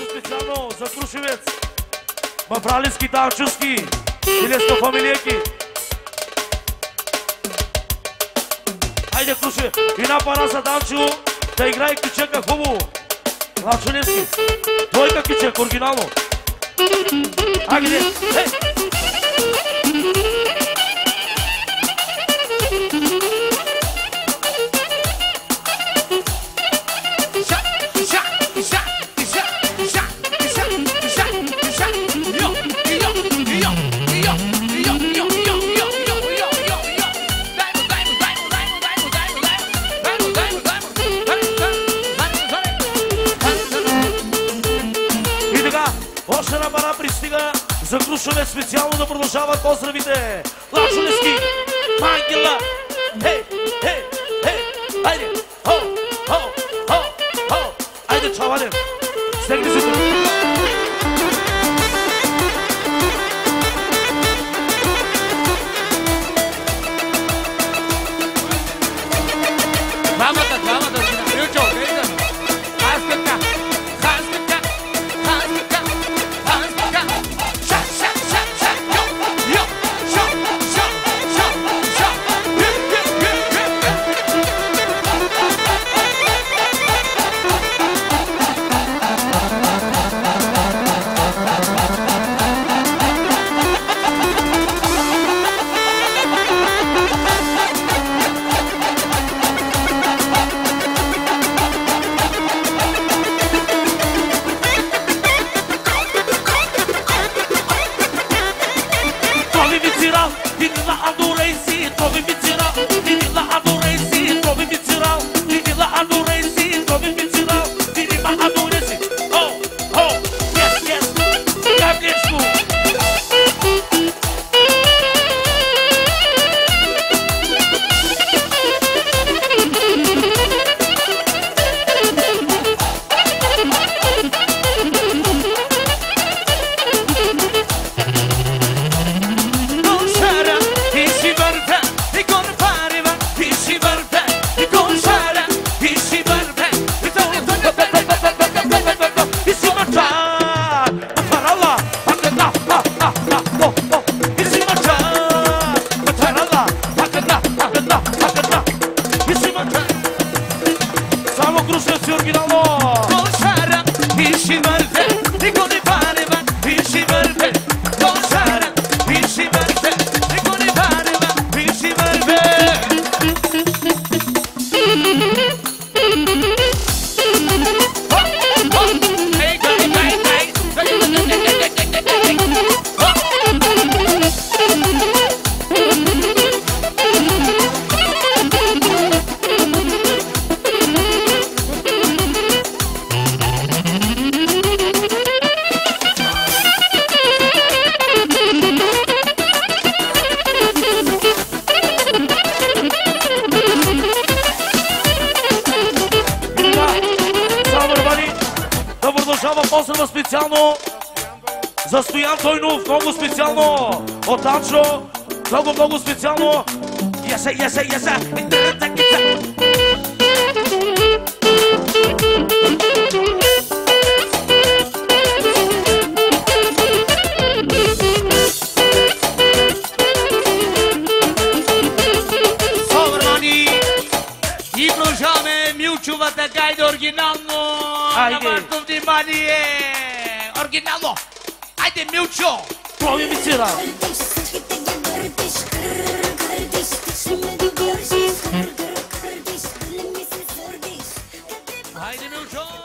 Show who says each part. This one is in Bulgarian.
Speaker 1: специално за Крушевец. Мавралински, Данчевски, Илеска фамилийки. Хайде, Крушев, и напара за Данчо да играе кичека хубаво. Лачуневски, двойка кичек, оригинално. Айде, хей! За Крушевец специално да продължават поздравите. Лачуневски, Ангела, хей, хей, хей, айде, хо, хо, хо, хо, айде, чавале, стегни се тук.
Speaker 2: Двамата, Милчо, виждаме. Хаската.
Speaker 1: Специално за Стоян Тойнов, много специално от Анчо, много специално. Еса.
Speaker 2: Собрани и продължаваме Милчовата гайда оригинално. На вашето внимание. Оригинално! Айде, Милчо!
Speaker 1: Пробуй ми цира!
Speaker 2: Айде, Милчо!